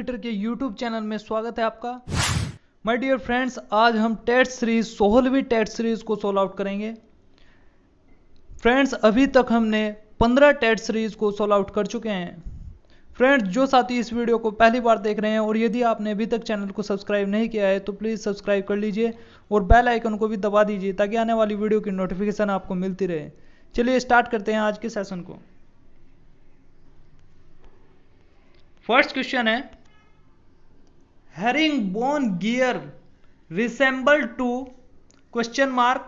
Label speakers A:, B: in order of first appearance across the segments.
A: Fitter के YouTube channel में स्वागत है आपका। माय डियर फ्रेंड्स, आज हम टेस्ट सीरीज 16वीं टेस्ट सीरीज को सोल्व आउट करेंगे। फ्रेंड्स, अभी तक हमने 15 टेस्ट सीरीज को सोल्व आउट कर चुके हैं। फ्रेंड्स, जो साथी इस वीडियो को पहली बार देख रहे हैं और यदि आपने अभी तक चैनल को सब्सक्राइब नहीं किया है तो प्लीज़ सब्सक्राइब कर लीजिए और बेल आइकन को भी दबा दीजिए ताकि आने वाली वीडियो की नोटिफिकेशन आपको मिलती रहे। चलिए स्टार्ट करते हैं आज के सेशन को। फर्स्ट क्वेश्चन है, herringbone gear resemble to question mark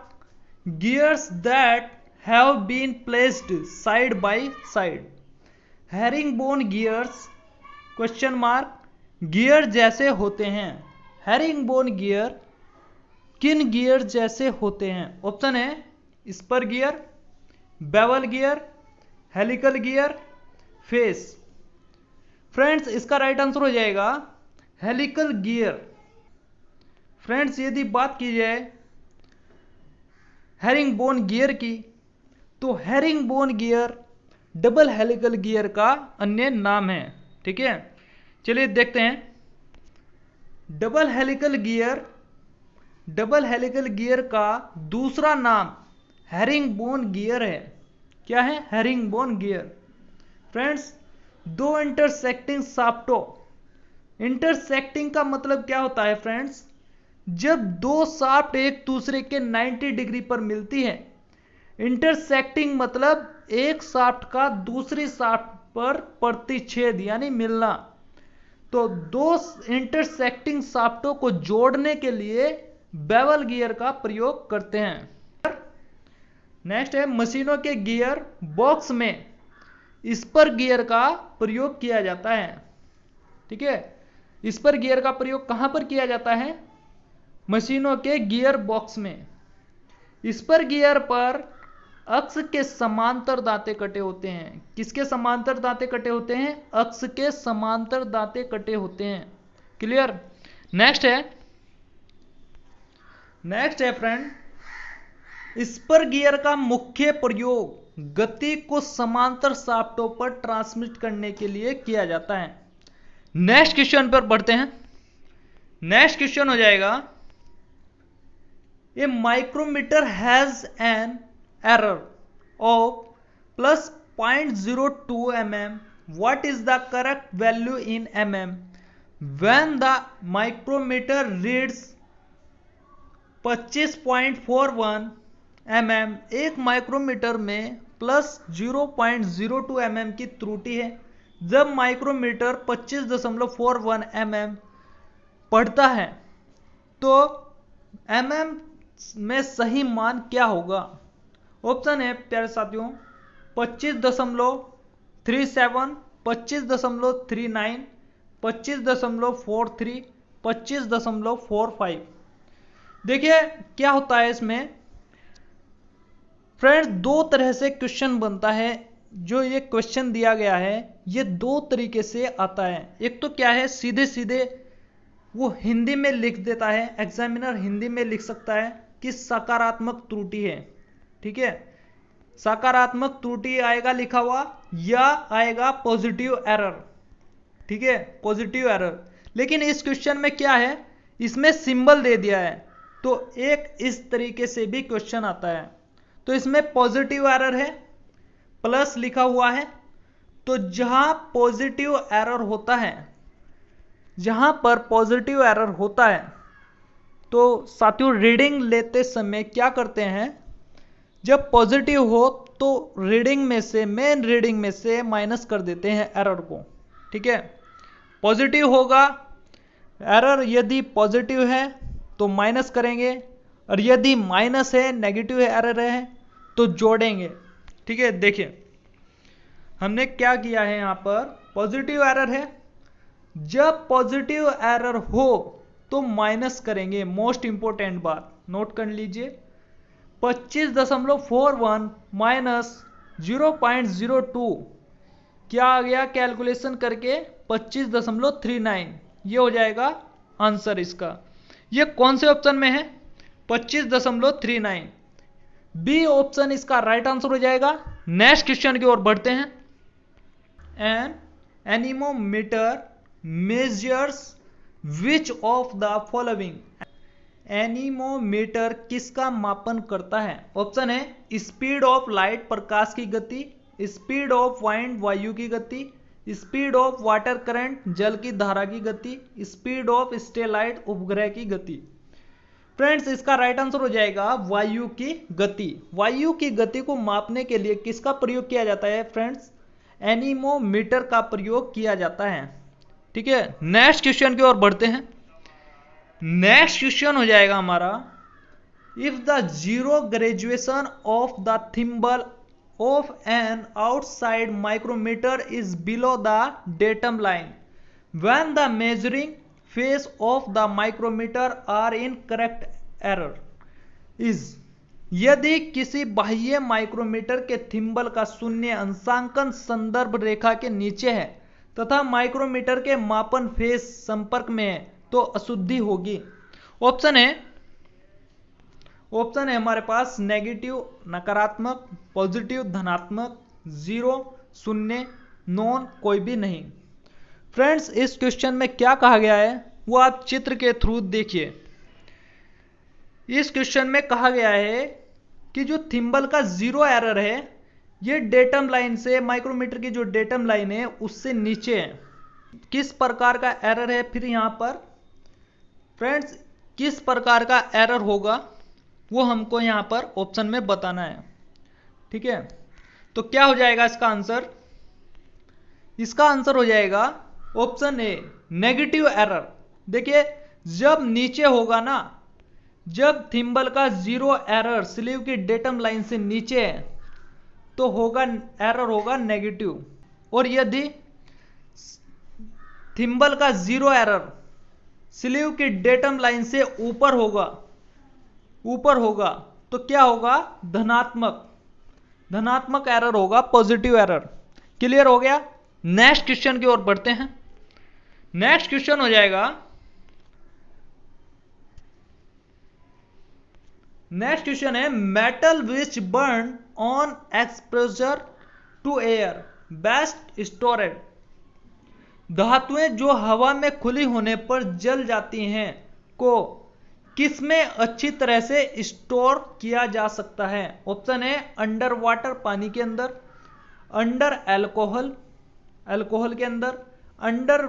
A: gears that have been placed side by side। herringbone gears question mark gear जैसे होते हैं। herringbone गियर किन गियर जैसे होते हैं? ऑप्शन है spur gear, bevel gear, helical gear, face. Friends, इसका right answer हो जाएगा हेलिकल गियर। फ्रेंड्स, यदि बात की जाए हेरिंगबोन गियर की तो herringbone gear double helical gear का अन्य नाम है। ठीक है, चलिए देखते हैं। डबल हेलिकल गियर का दूसरा नाम हेरिंगबोन गियर है। क्या है? Herringbone gear. फ्रेंड्स, दो इंटरसेक्टिंग शाफ्टों, इंटरसेक्टिंग का मतलब क्या होता है फ्रेंड्स? जब दो शाफ्ट एक दूसरे के 90 डिग्री पर मिलती है। इंटरसेक्टिंग मतलब एक शाफ्ट का दूसरी शाफ्ट पर प्रतिच्छेद यानी मिलना। तो दो इंटरसेक्टिंग शाफ्टों को जोड़ने के लिए बेवल गियर का प्रयोग करते हैं। नेक्स्ट है, मशीनों के गियर बॉक्स में स्पर गियर का प्रयोग किया जाता है। ठीक है, स्पर गियर का प्रयोग कहां पर किया जाता है? मशीनों के गियर बॉक्स में। स्पर गियर पर अक्ष के समांतर दांते कटे होते हैं। किसके समांतर दांते कटे होते हैं? अक्ष के समांतर दांते कटे होते हैं। क्लियर? नेक्स्ट है फ्रेंड, स्पर गियर का मुख्य प्रयोग गति को समांतर शाफ्टों पर ट्रांसमिट करने के लिए किया जाता है। नेक्स्ट क्वेश्चन पर बढ़ते हैं। नेक्स्ट क्वेश्चन हो जाएगा, a micrometer has an error of plus 0.02 mm। What is the correct value in mm when the micrometer reads 25.41 mm। एक माइक्रोमीटर में प्लस 0.02 mm की त्रुटि है जब माइक्रोमीटर 25.41 mm पढ़ता है। तो mm में सही मान क्या होगा? ऑप्शन है प्यारे साथियों 25.37, 25.39, 25.43, 25.45। देखिए क्या होता है इसमें फ्रेंड्स, दो तरह से क्वेश्चन बनता है। जो ये क्वेश्चन दिया गया है ये दो तरीके से आता है। एक तो क्या है, सीधे सीधे वो हिंदी में लिख देता है, एग्जामिनर हिंदी में लिख सकता है कि सकारात्मक त्रुटि है। ठीक है, सकारात्मक त्रुटि आएगा लिखा हुआ या आएगा पॉजिटिव एरर। ठीक है, पॉजिटिव एरर। लेकिन इस क्वेश्चन में क्या है, इसमें सिंबल दे दिया है तो एक इस तरीके से भी क्वेश्चन आता है। तो इसमें पॉजिटिव एरर है, प्लस लिखा हुआ है। तो जहां पॉजिटिव एरर होता है, जहां पर पॉजिटिव एरर होता है तो साथियों रीडिंग लेते समय क्या करते हैं, जब पॉजिटिव हो तो रीडिंग में से, मेन रीडिंग में से माइनस कर देते हैं एरर को। ठीक है, पॉजिटिव होगा एरर, यदि पॉजिटिव है तो माइनस करेंगे और यदि माइनस है, नेगेटिव एरर है तो जोड़ेंगे। ठीक है, देखिए हमने क्या किया है, यहां पर पॉजिटिव एरर है। जब पॉजिटिव एरर हो तो माइनस करेंगे। मोस्ट इंपोर्टेंट बात नोट कर लीजिए, 25.41 माइनस 0.02 क्या आ गया? कैलकुलेशन करके 25.39। ये हो जाएगा आंसर इसका। ये कौन से ऑप्शन में है? 25.39। बी ऑप्शन इसका राइट आंसर हो जाएगा। नेक्स्ट क्वेश्चन की ओर बढ़ते हैं। An anemometer measures which of the following. Anemometer किसका मापन करता है? ऑप्शन है स्पीड ऑफ लाइट प्रकाश की गति, स्पीड ऑफ वाइंड वायु की गति, स्पीड ऑफ वाटर करंट जल की धारा की गति, स्पीड ऑफ स्टेलाइट उपग्रह की गति। फ्रेंड्स इसका राइट आंसर हो जाएगा वायु की गति। वायु की गति को मापने के लिए किसका प्रयोग किया जाता है फ्रेंड्स? एनीमोमीटर का प्रयोग किया जाता है। ठीक है, नेक्स्ट क्वेश्चन की ओर बढ़ते हैं। नेक्स्ट क्वेश्चन हो जाएगा हमारा, if the zero graduation of the thimble of an outside micrometer is below the datum line when the measuring face of the micrometer are in correct error is. यदि किसी बाह्य माइक्रोमीटर के thimble का शून्य अंशांकन संदर्भ रेखा के नीचे है तथा माइक्रोमीटर के मापन फेस संपर्क में है तो अशुद्धि होगी। ऑप्शन है हमारे पास नेगेटिव नकारात्मक, पॉजिटिव धनात्मक, जीरो शून्य, नॉन कोई भी नहीं। फ्रेंड्स इस क्वेश्चन में क्या कहा गया है वो आप चित्र के थ्रू देखिए। इस क्वेश्चन में कहा गया है कि जो थिम्बल का जीरो एरर है ये डेटम लाइन से, माइक्रोमीटर की जो डेटम लाइन है उससे नीचे है। किस प्रकार का एरर है फिर यहां पर फ्रेंड्स, किस प्रकार का एरर होगा वो हमको यहां पर ऑप्शन में बताना है। ठीक है, तो क्या हो जाएगा इसका आंसर? इसका आंसर हो जाएगा ऑप्शन ए नेगेटिव एरर। देखिए जब नीचे होगा ना, जब थिम्बल का जीरो एरर स्लीव की डेटम लाइन से नीचे है तो होगा एरर होगा नेगेटिव, और यदि थिम्बल का जीरो एरर स्लीव की डेटम लाइन से ऊपर होगा तो क्या होगा? धनात्मक एरर होगा, पॉजिटिव एरर। क्लियर हो गया? नेक्स्ट क्वेश्चन की ओर बढ़ते हैं। नेक्स्ट क्वेश्चन हो जाएगा, नेक्स्ट क्वेश्चन है metal which burn on exposure to air best stored. धातुएं जो हवा में खुली होने पर जल जाती हैं को किसमें अच्छी तरह से स्टोर किया जा सकता है? ऑप्शन है अंडर वाटर पानी के अंदर, अंडर अल्कोहल के अंदर, अंडर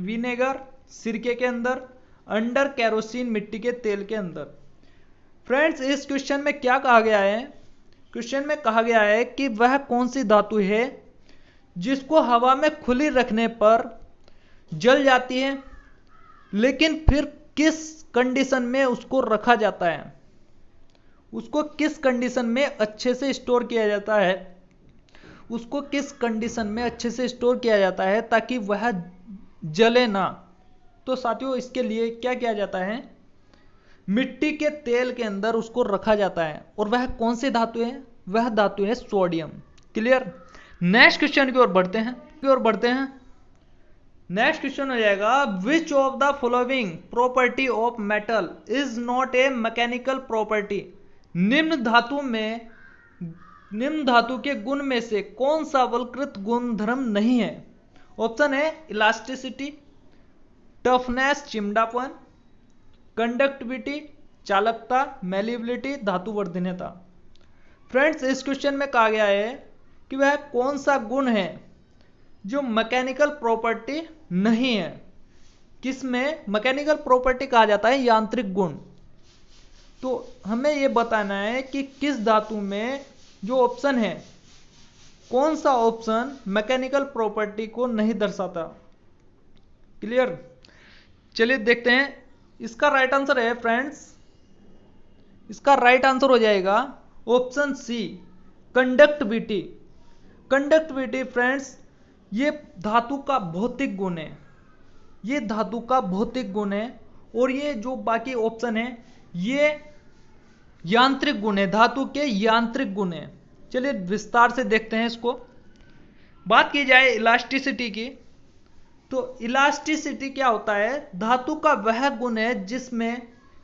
A: विनेगर सिरके के अंदर, अंडर केरोसिन मिट्टी के तेल के अंदर। फ्रेंड्स इस क्वेश्चन में क्या कहा गया है? क्वेश्चन में कहा गया है कि वह कौन सी धातु है जिसको हवा में खुली रखने पर जल जाती है, लेकिन फिर किस कंडीशन में उसको रखा जाता है, उसको किस कंडीशन में अच्छे से स्टोर किया जाता है, उसको किस कंडीशन में अच्छे से स्टोर किया जाता है ताकि वह जले ना। तो साथियों इसके लिए क्या किया जाता है? मिट्टी के तेल के अंदर उसको रखा जाता है, और वह कौन सी धातु है? वह धातु है सोडियम। क्लियर? नेक्स्ट क्वेश्चन की ओर बढ़ते हैं। नेक्स्ट क्वेश्चन हो जाएगा, विच of the following property of metal is not a mechanical property. निम्न धातु के गुण में से कौन सा वलकृत गुणधर्म नहीं है? ऑप्शन है इलास्टिसिटी, टफनेस चिमड़ापन, कंडक्टिविटी चालकता, मेलिबिलिटी धातु वर्धनीयता। फ्रेंड्स इस क्वेश्चन में कहा गया है कि वह कौन सा गुण है जो मैकेनिकल प्रॉपर्टी नहीं है। किसमें मैकेनिकल प्रॉपर्टी कहा जाता है? यांत्रिक गुण। तो हमें यह बताना है कि किस धातु में जो ऑप्शन है, कौन सा ऑप्शन मैकेनिकल प्रॉपर्टी को नहीं दर्शाता। क्लियर? चलिए देखते हैं। इसका राइट आंसर है फ्रेंड्स, इसका राइट आंसर हो जाएगा option C conductivity. Conductivity friends ये धातु का भौतिक गुण है, ये धातु का भौतिक गुण है, और ये जो बाकी ऑप्शन है ये यांत्रिक गुण है, धातु के यांत्रिक गुण है। चलिए विस्तार से देखते हैं इसको। बात की जाए इलास्टिसिटी की, तो इलास्टिसिटी क्या होता है? धातु का वह गुण है जिसमें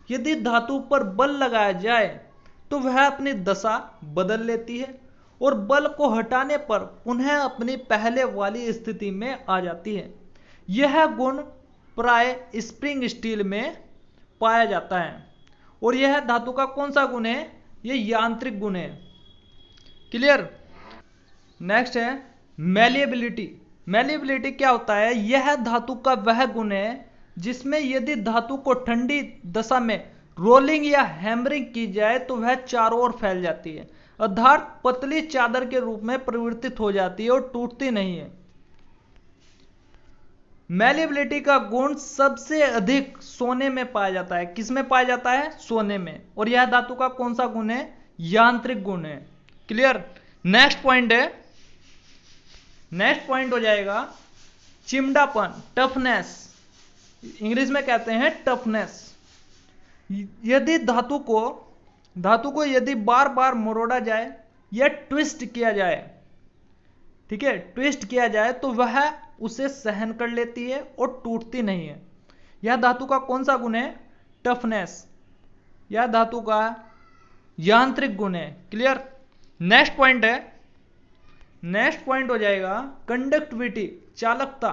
A: यदि धातु पर बल लगाया जाए तो वह अपनी दशा बदल लेती है और बल को हटाने पर पुनः अपनी पहले वाली स्थिति में आ जाती है। यह गुण प्राय स्प्रिंग स्टील में पाया जाता है। और यह धातु का कौन सा गुण है? यह यांत्रिक गुण है। क्लियर? नेक्स्ट है मैलिएबिलिटी। मैलिएबिलिटी क्या होता है? यह धातु का वह गुण है जिसमें यदि धातु को ठंडी दशा में रोलिंग या हैमरिंग की जाए तो वह चारों ओर फैल जाती है, अर्थात पतली चादर के रूप में परिवर्तित हो जाती है और टूटती नहीं है। मैलिएबिलिटी का गुण सबसे अधिक सोने में पाया जाता है। किस में पाया जाता है? सोने में। और यह धातु का कौन सा गुण है? यांत्रिक गुण है। क्लियर? नेक्स्ट पॉइंट है, नेक्स्ट पॉइंट हो जाएगा चिमड़ापन, टफनेस। इंग्लिश में कहते हैं टफनेस। यदि धातु को यदि बार बार मरोड़ा जाए या ट्विस्ट किया जाए, ठीक है, ट्विस्ट किया जाए तो वह उसे सहन कर लेती है और टूटती नहीं है। यह धातु का कौन सा गुण है? टफनेस। यह धातु का यांत्रिक गुण है। क्लियर? नेक्स्ट पॉइंट है, नेक्स्ट पॉइंट हो जाएगा कंडक्टिविटी, चालकता।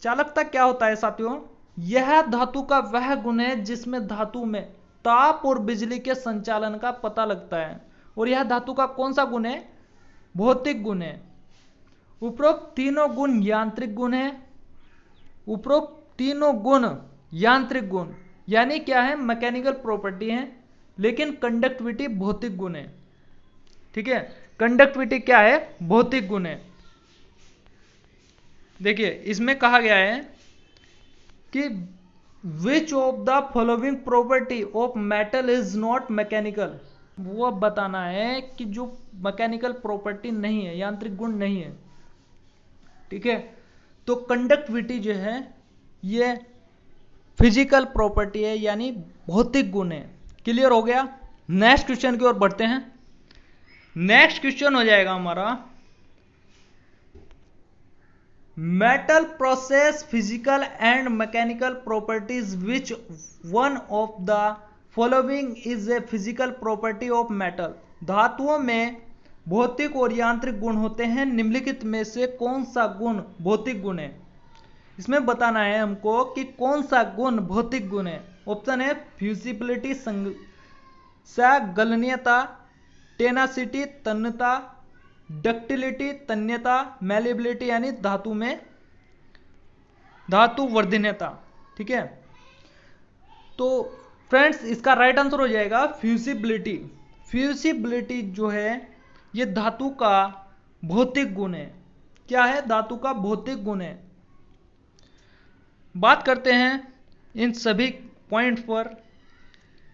A: चालकता क्या होता है साथियों? यह धातु का वह गुण है जिसमें धातु में ताप और बिजली के संचालन का पता लगता है। और यह धातु का कौन सा गुण है? भौतिक गुण है। उपरोक्त तीनों गुण यांत्रिक गुण है। उपरोक्त तीनों गुण यांत्रिक गुण यानी क्या है? मैकेनिकल प्रॉपर्टी है, लेकिन कंडक्टिविटी भौतिक गुण है। ठीक है, कंडक्टिविटी क्या है? भौतिक गुण है। देखिए इसमें कहा गया है कि विच of the following property of metal is not mechanical. वो अब बताना है कि जो मैकेनिकल प्रॉपर्टी नहीं है, यांत्रिक गुण नहीं है। ठीक है, तो कंडक्टिविटी जो है ये फिजिकल प्रॉपर्टी है, यानी भौतिक गुण है। क्लियर हो गया? नेक्स्ट क्वेश्चन की ओर बढ़ते हैं। नेक्स्ट क्वेश्चन हो जाएगा हमारा metal process physical and mechanical properties which one of the following is a physical property of metal. धातुओं में भौतिक और यांत्रिक गुण होते हैं, निम्नलिखित में से कौन सा गुण भौतिक गुण है? इसमें बताना है हमको कि कौन सा गुण भौतिक गुण है। ऑप्शन है फ्यूसिबिलिटी, गलनीयता, टेनासिटी, तन्यता, डक्टिलिटी, तन्यता, मैलिएबिलिटी यानी धातु में धातु वर्धनीयता। ठीक है, तो फ्रेंड्स इसका राइट आंसर हो जाएगा फ्यूसिबिलिटी। फ्यूसिबिलिटी जो है ये धातु का भौतिक गुण है। क्या है? धातु का भौतिक गुण है। बात करते हैं इन सभी पॉइंट पर।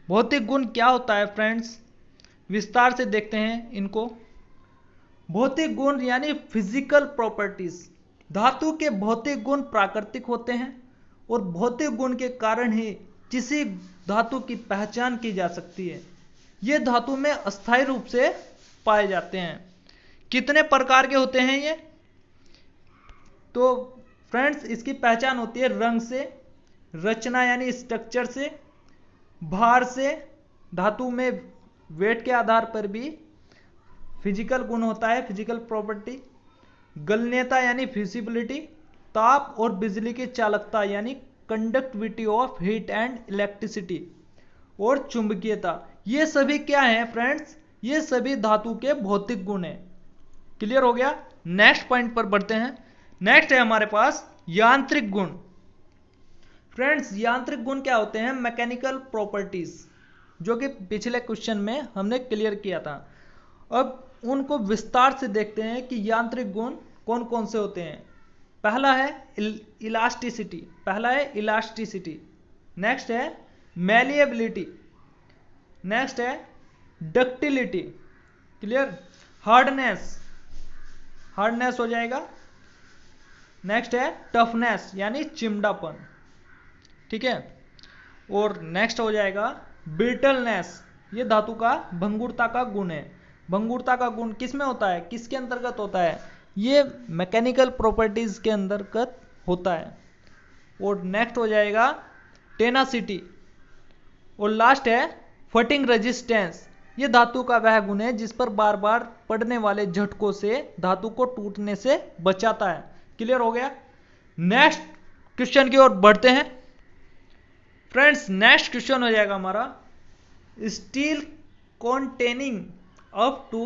A: भौतिक गुण क्या होता है फ्रेंड्स, विस्तार से देखते हैं इनको। भौतिक गुण यानी फिजिकल प्रॉपर्टीज। धातु के भौतिक गुण प्राकृतिक होते हैं और भौतिक गुण के कारण ही किसी धातु की पहचान की जा सकती है। ये धातु में अस्थायी रूप से पाए जाते हैं। कितने प्रकार के होते हैं ये? तो फ्रेंड्स इसकी पहचान होती है रंग से, रचना यानी स्ट्रक्चर से, भार से, धातु में वेट के आधार पर भी फिजिकल गुण होता है, फिजिकल प्रॉपर्टी, गलनीयता यानी फ्यूसिबिलिटी, ताप और बिजली की चालकता यानी conductivity of heat and electricity, और चुंबकीयता। ये सभी क्या हैं फ्रेंड्स? ये सभी धातु के भौतिक गुण हैं। क्लियर हो गया? नेक्स्ट पॉइंट पर बढ़ते हैं। नेक्स्ट है हमारे पास यांत्रिक गुण। फ्रेंड्स यांत्रिक गुण क्या होते हैं? मैकेनिकल प्रॉपर्टीज, जो कि पिछले क्वेश्चन में हमने क्लियर किया था। अब उनको विस्तार से देखते हैं कि यांत्रिक गुण कौन कौन से होते हैं। पहला है इलास्टिसिटी, नेक्स्ट है मैलिएबिलिटी, नेक्स्ट है डक्टिलिटी, क्लियर, हार्डनेस हो जाएगा, नेक्स्ट है टफनेस यानी चिमड़ापन। ठीक है, और नेक्स्ट हो जाएगा ब्रिटलनेस, ये धातु का भंगुरता का गुण है। भंगुरता का गुण किस में होता है, किसके अंतर्गत होता है? ये मैकेनिकल प्रॉपर्टीज के अंतर्गत होता है। और नेक्स्ट हो जाएगा टेनासिटी, और लास्ट है फटिंग रेजिस्टेंस, ये धातु का वह गुण है जिस पर बार बार पड़ने वाले झटकों से धातु को टूटने से बचाता है। क्लियर हो गया? नेक्स्ट क्वेश्चन की ओर बढ़ते हैं फ्रेंड्स। नेक्स्ट क्वेश्चन हो जाएगा हमारा, steel containing up to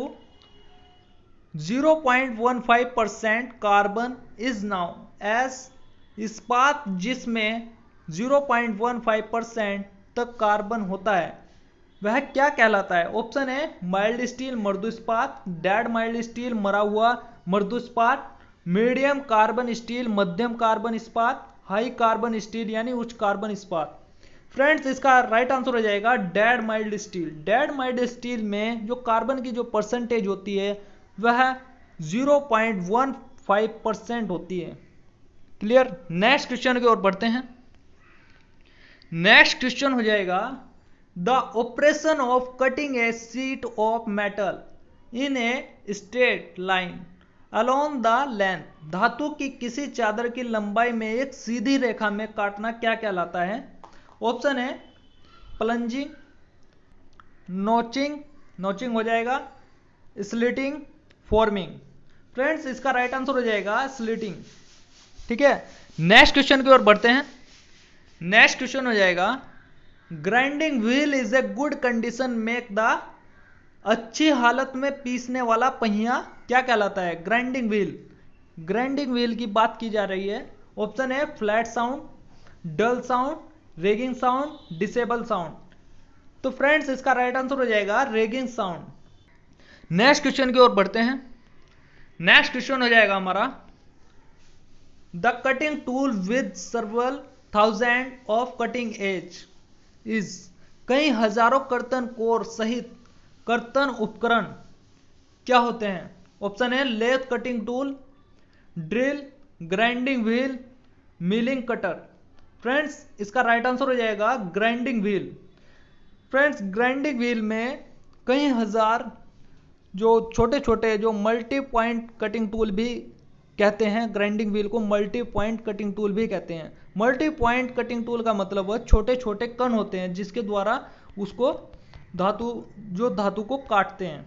A: 0.15% carbon is now as, इस्पात जिसमें 0.15% तक कार्बन होता है वह क्या कहलाता है? ऑप्शन है माइल्ड स्टील मृदु इस्पात, डेड माइल्ड स्टील मरा हुआ मृदु इस्पात, मीडियम कार्बन स्टील मध्यम कार्बन इस्पात, हाई कार्बन स्टील यानी उच्च कार्बन इस्पात। फ्रेंड्स इसका राइट आंसर हो जाएगा dead mild steel. Dead mild steel में जो कार्बन की जो परसेंटेज होती है वह 0.15% होती है। क्लियर? नेक्स्ट क्वेश्चन की ओर बढ़ते हैं। नेक्स्ट क्वेश्चन हो जाएगा, the operation of cutting A sheet of metal in a straight line along the length, धातु की किसी चादर की लंबाई में एक सीधी रेखा में काटना क्या कहलाता है? ऑप्शन है प्लंजिंग, नोचिंग, नोचिंग हो जाएगा, स्लिटिंग, फॉर्मिंग। फ्रेंड्स इसका राइट आंसर हो जाएगा स्लिटिंग। ठीक है, नेक्स्ट क्वेश्चन की ओर बढ़ते हैं। नेक्स्ट क्वेश्चन हो जाएगा, grinding wheel is a good condition make the, अच्छी हालत में पीसने वाला पहिया क्या कहलाता है? Grinding wheel. ग्राइंडिंग व्हील की बात की जा रही है। ऑप्शन है flat sound, dull sound, ringing sound, disable sound. तो फ्रेंड्स इसका राइट आंसर हो जाएगा रेगिंग साउंड। नेक्स्ट क्वेश्चन की ओर बढ़ते हैं। नेक्स्ट क्वेश्चन हो जाएगा हमारा, the cutting tool with several thousand of cutting edge is, कई हजारों कर्तन कोर सहित कर्तन उपकरण क्या होते हैं? ऑप्शन है lathe cutting tool, drill, grinding wheel, milling cutter. Friends इसका राइट आंसर हो जाएगा grinding wheel. Friends grinding wheel में कई हजार जो छोटे छोटे जो मल्टी पॉइंट कटिंग टूल भी कहते हैं, ग्राइंडिंग व्हील को मल्टी पॉइंट कटिंग टूल भी कहते हैं। मल्टी पॉइंट कटिंग टूल का मतलब वह छोटे छोटे कण होते हैं जिसके द्वारा उसको धातु को काटते हैं।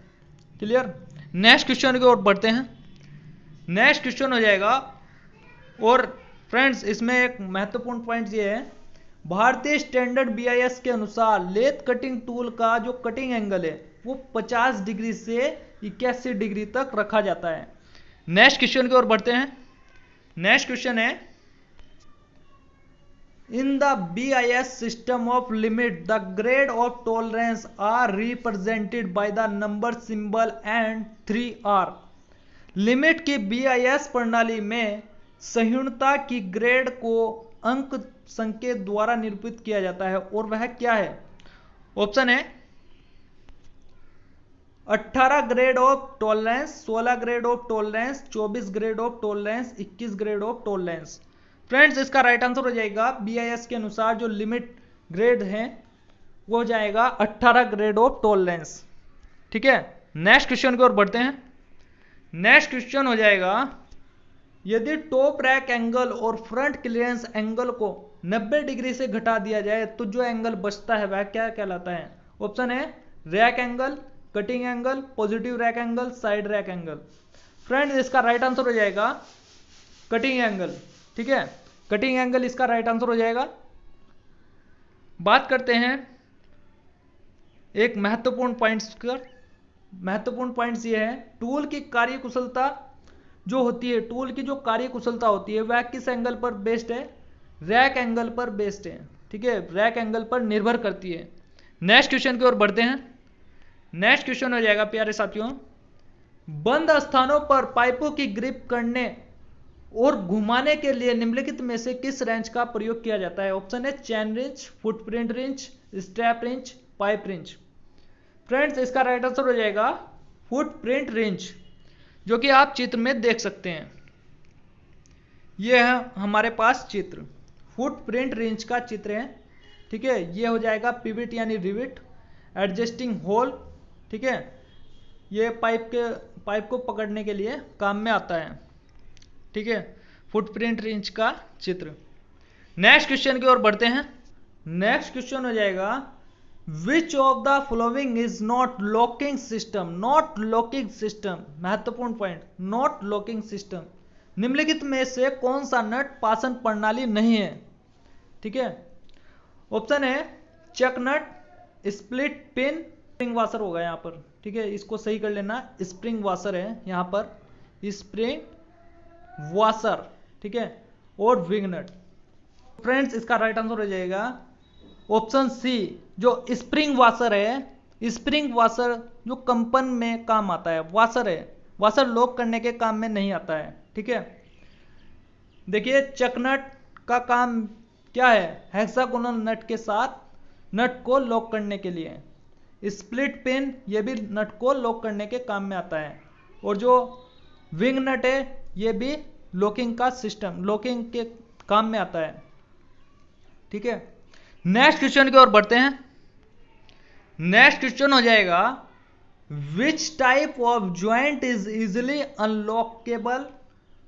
A: क्लियर? नेक्स्ट क्वेश्चन की ओर बढ़ते हैं। नेक्स्ट क्वेश्चन हो जाएगा, और फ्रेंड्स इसमें एक महत्वपूर्ण पॉइंट ये है, भारतीय स्टैंडर्ड BIS के अनुसार लेथ कटिंग टूल का जो कटिंग एंगल है वो 50 डिग्री से 81 डिग्री तक रखा जाता है। नेक्स्ट क्वेश्चन की ओर बढ़ते हैं। नेक्स्ट क्वेश्चन है, in the BIS system of limit the grade of tolerance are represented by the number symbol and 3R। Limit की BIS प्रणाली में सहिष्णुता की ग्रेड को अंक संकेत द्वारा निरूपित किया जाता है और वह क्या है? ऑप्शन है 18 grade of tolerance, 16 grade of tolerance, 24 grade of tolerance, 21 grade of tolerance. Friends इसका राइट आंसर हो जाएगा BIS के अनुसार जो लिमिट ग्रेड है वो हो जाएगा 18 ग्रेड ऑफ टॉलरेंस। ठीक है, नेक्स्ट क्वेश्चन की ओर बढ़ते हैं। नेक्स्ट क्वेश्चन हो जाएगा, यदि टॉप रैक एंगल और फ्रंट क्लियरेंस एंगल को 90 डिग्री से घटा दिया जाए तो जो एंगल बचता है वह क्या कहलाता है? ऑप्शन है rack angle, cutting angle, positive rack angle, side rack angle. Friends इसका राइट आंसर हो जाएगा कटिंग एंगल। ठीक है, कटिंग एंगल इसका राइट आंसर हो जाएगा। बात करते हैं एक महत्वपूर्ण पॉइंट्स पर। महत्वपूर्ण पॉइंट्स ये है, टूल की कार्यकुशलता जो होती है, टूल की जो कार्यकुशलता होती है वह किस एंगल पर बेस्ड है? रैक एंगल पर बेस्ड है। ठीक है, रैक एंगल पर निर्भर करती है। नेक्स्ट क्वेश्चन की ओर बढ़ते हैं। नेक्स्ट क्वेश्चन हो जाएगा प्यारे साथियों, बंद स्थानों पर पाइपों की ग्रिप करने और घुमाने के लिए निम्नलिखित में से किस रेंच का प्रयोग किया जाता है? ऑप्शन है chain wrench, footprint wrench, strap wrench, pipe wrench. Friends इसका राइट आंसर हो जाएगा फुटप्रिंट रिंच, जो कि आप चित्र में देख सकते हैं। यह है हमारे पास चित्र, फुटप्रिंट रिंच का चित्र है। ठीक है, ये हो जाएगा पिविट यानी रिविट, एडजस्टिंग होल। ठीक है, ये पाइप को पकड़ने के लिए काम में आता है। ठीक है, फुटप्रिंट रिंच का चित्र। नेक्स्ट क्वेश्चन की ओर बढ़ते हैं। नेक्स्ट क्वेश्चन हो जाएगा, विच of the following is not locking system? Not locking system, महत्वपूर्ण पॉइंट, नॉट लॉकिंग सिस्टम। निम्नलिखित में से कौन सा नट पाचन प्रणाली नहीं है? ठीक है, ऑप्शन है चक नट, स्प्लिट पिन, स्प्रिंग वाशर होगा यहाँ पर। ठीक है, इसको सही कर लेना, स्प्रिंग वाशर है यहाँ पर, स्प्रिंग वाशर। ठीक है, और विंग नट। फ्रेंड्स इसका राइट आंसर हो जाएगा ऑप्शन सी, जो स्प्रिंग वाशर है। स्प्रिंग वाशर जो कंपन में काम आता है, वाशर है, वाशर लॉक करने के काम में नहीं आता है। ठीक है, देखिए चक नट का काम क्या है, हेक्सागोनल नट के साथ नट को लॉक करने के लिए। स्प्लिट पिन ये भी नट को लॉक करने के काम में आता है, और जो विंग नट है ये भी लॉकिंग का सिस्टम, लॉकिंग के काम में आता है। ठीक है, नेक्स्ट क्वेश्चन की ओर बढ़ते हैं। नेक्स्ट क्वेश्चन हो जाएगा which type of joint is easily unlockable?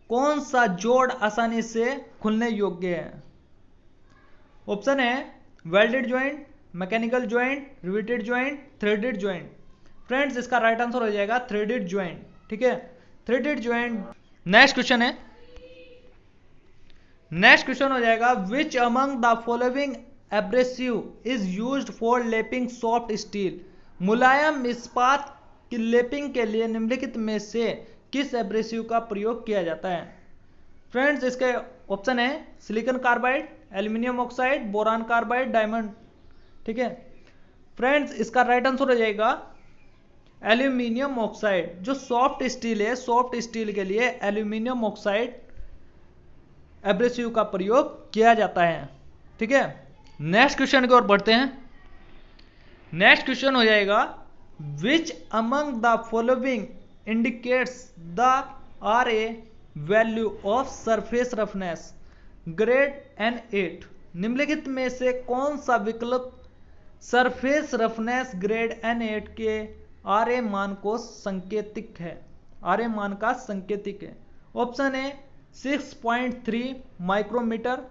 A: कौन सा जोड़ आसानी से खुलने योग्य है? ऑप्शन है welded joint, mechanical joint, riveted joint, threaded joint. Friends इसका राइट आंसर हो जाएगा थ्रेडेड ज्वाइंट। ठीक है, थ्रेडेड ज्वाइंट। नेक्स्ट क्वेश्चन है, नेक्स्ट क्वेश्चन हो जाएगा which among the following abrasive is used for lapping soft steel? मुलायम इस्पात की लेपिंग के लिए निम्नलिखित में से किस एब्रेसिव का प्रयोग किया जाता है? फ्रेंड्स इसके ऑप्शन है silicon carbide, aluminium oxide, boron carbide, diamond. ठीक है, फ्रेंड्स इसका राइट आंसर हो जाएगा एल्यूमिनियम ऑक्साइड। जो सॉफ्ट स्टील है, सॉफ्ट स्टील के लिए एल्यूमिनियम ऑक्साइड एब्रेसिव का प्रयोग किया जाता है। ठीक है, नेक्स्ट क्वेश्चन की ओर बढ़ते हैं। नेक्स्ट क्वेश्चन हो जाएगा which among the following indicates the RA value of surface roughness grade N8? निम्नलिखित में से कौन सा विकल्प सरफेस रफनेस ग्रेड N8 के RA मान को संकेतिक है, RA मान का संकेतिक है? ऑप्शन है 6.3 माइक्रोमीटर,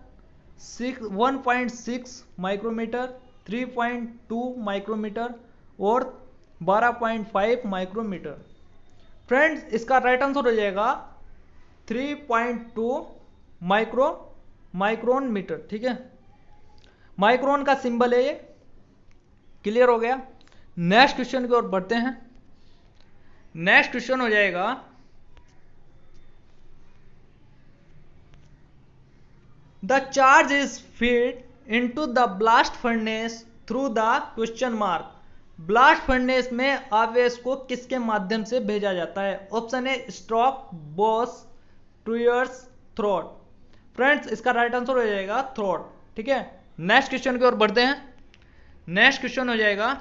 A: 1.6 माइक्रोमीटर, 3.2 माइक्रोमीटर और 12.5 माइक्रोमीटर। फ्रेंड्स इसका राइट आंसर हो जाएगा 3.2 माइक्रोन मीटर। ठीक है, माइक्रोन का सिंबल है ये। क्लियर हो गया? नेक्स्ट क्वेश्चन की ओर बढ़ते हैं। नेक्स्ट क्वेश्चन हो जाएगा the charge is feed into the blast furnace through the question mark. Blast furnace में आवेश को किसके माध्यम से भेजा जाता है? ऑप्शन है स्ट्रोक, बॉस, ट्रूयर्स, थ्रोट। फ्रेंड्स इसका राइट आंसर हो जाएगा थ्रोट। ठीक है, नेक्स्ट क्वेश्चन की ओर बढ़ते हैं। नेक्स्ट क्वेश्चन हो जाएगा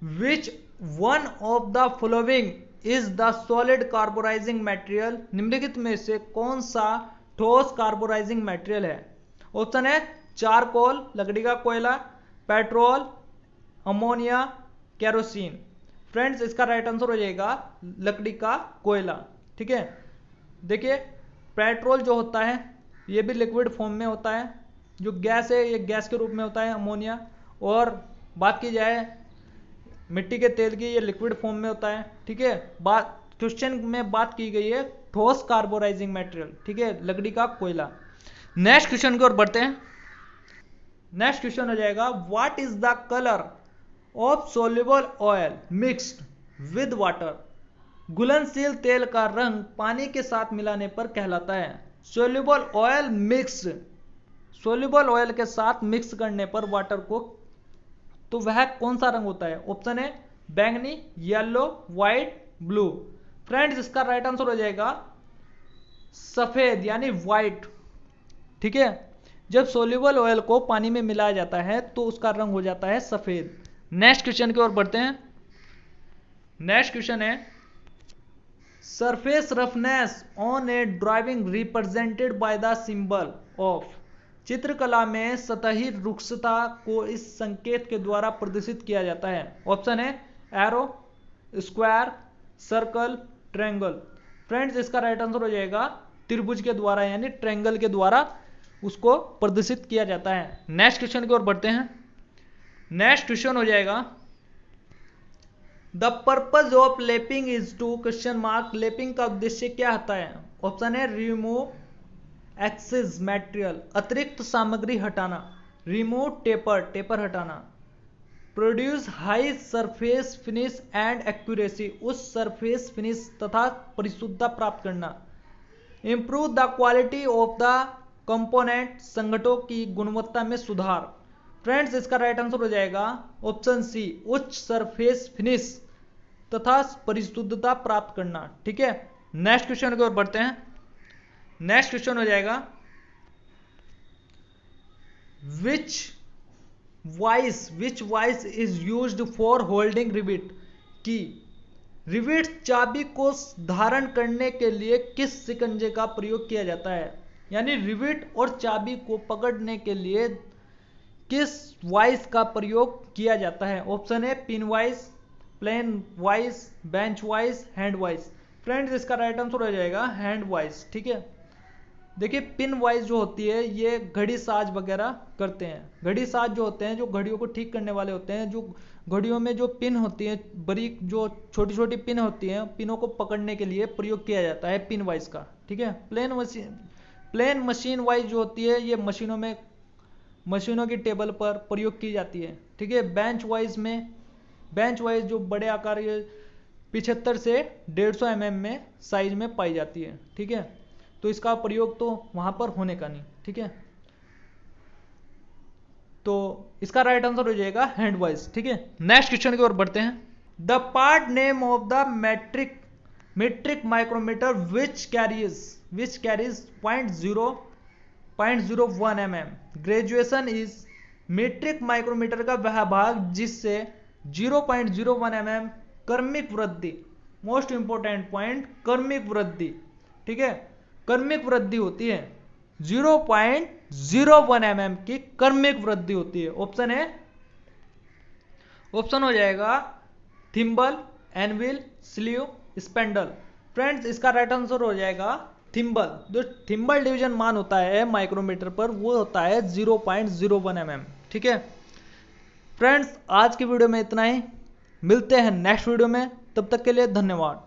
A: which one of the following is the solid carburizing material? निम्नलिखित में से कौन सा ठोस कार्बोराइजिंग मटेरियल है? ऑप्शन है चारकोल, लकड़ी का कोयला, पेट्रोल, अमोनिया, केरोसिन। फ्रेंड्स इसका राइट आंसर हो जाएगा लकड़ी का कोयला। ठीक है, देखिए पेट्रोल जो होता है ये भी लिक्विड फॉर्म में होता है, जो गैस है ये गैस के रूप में होता है अमोनिया, और बात की जाए मिट्टी के तेल की, ये लिक्विड फॉर्म में होता है। ठीक है, बात क्वेश्चन में बात की गई है ठोस कार्बोराइजिंग मटेरियल। ठीक है, लकड़ी का कोयला। नेक्स्ट क्वेश्चन की ओर बढ़ते हैं। नेक्स्ट क्वेश्चन हो जाएगा what is the colour of soluble oil mixed with water? घुलनशील तेल का रंग पानी के साथ मिलाने पर कहलाता है। Soluble oil mixed, soluble oil के साथ मिक्स करने पर वाटर को, तो वह कौन सा रंग होता है? ऑप्शन है बैंगनी, येलो, व्हाइट, ब्लू। फ्रेंड्स इसका राइट आंसर हो जाएगा सफेद यानी व्हाइट। ठीक है, जब सोल्यूबल ऑयल को पानी में मिलाया जाता है तो उसका रंग हो जाता है सफेद। नेक्स्ट क्वेश्चन की ओर बढ़ते हैं। नेक्स्ट क्वेश्चन है surface roughness on A driving represented by the symbol of. चित्रकला में सतही रुक्षता को इस संकेत के द्वारा प्रदर्शित किया जाता है। ऑप्शन है arrow, square, circle, triangle. Friends इसका राइट आंसर हो जाएगा त्रिभुज के द्वारा यानी ट्रायंगल के द्वारा उसको प्रदर्शित किया जाता है। नेक्स्ट क्वेश्चन की ओर बढ़ते हैं। नेक्स्ट क्वेश्चन हो जाएगा the purpose of lapping is to question mark. Lapping का उद्देश्य क्या होता है? ऑप्शन है रिमूव एक्सेस मटेरियल, अतिरिक्त सामग्री हटाना, रिमूव टेपर, टेपर हटाना, produce high surface finish and accuracy, उस सरफेस फिनिश तथा परिशुद्धता प्राप्त करना, improve the quality of the component, संगठनों की गुणवत्ता में सुधार। फ्रेंड्स इसका राइट आंसर हो जाएगा ऑप्शन सी, उच्च सरफेस फिनिश तथा परिशुद्धता प्राप्त करना। ठीक है, नेक्स्ट क्वेश्चन की ओर बढ़ते हैं। नेक्स्ट क्वेश्चन हो जाएगा which vice is used for holding rivet, की रिविट चाबी को धारण करने के लिए किस शिकंजे का प्रयोग किया जाता है, यानी रिविट और चाबी को पकड़ने के लिए किस वाइस का प्रयोग किया जाता है। ऑप्शन है pin vice, plane vice, bench vice, hand vice. Friends इसका राइट आंसर हो जाएगा हैंड वाइस। ठीक है, देखिए पिन वाइस जो होती है ये घड़ी साज वगैरह करते हैं। घड़ी साज जो होते हैं जो घड़ियों को ठीक करने वाले होते हैं, जो घड़ियों में जो पिन होती है, बारीक जो छोटी छोटी पिन होती हैं, पिनों को पकड़ने के लिए प्रयोग किया जाता है पिन वाइस का। ठीक है, प्लेन मशीन वाइज जो होती है ये मशीनों की टेबल पर प्रयोग की जाती है। ठीक है, बेंच वाइज जो बड़े आकार के 75 से 150 mm में साइज में पाई जाती है। ठीक है, तो इसका प्रयोग तो वहां पर होने का नहीं। ठीक है, तो इसका राइट आंसर हो जाएगा हैंड वाइज। ठीक है, नेक्स्ट क्वेश्चन की ओर बढ़ते हैं। The part name of the metric micrometer which carries 0.01 mm graduation is, metric micrometer का वह भाग जिससे 0.01 mm क्रमिक वृद्धि, मोस्ट इंपोर्टेंट पॉइंट क्रमिक वृद्धि। ठीक है, क्रमिक वृद्धि होती है, 0.01 mm की क्रमिक वृद्धि होती है। ऑप्शन हो जाएगा thimble, anvil, sleeve, spindle. Friends इसका राइट आंसर हो जाएगा थिम्बल। जो थिम्बल डिवीजन मान होता है माइक्रोमीटर पर वो होता है 0.01 mm। ठीक है फ्रेंड्स, आज की वीडियो में इतना ही, मिलते हैं नेक्स्ट वीडियो में, तब तक के लिए धन्यवाद।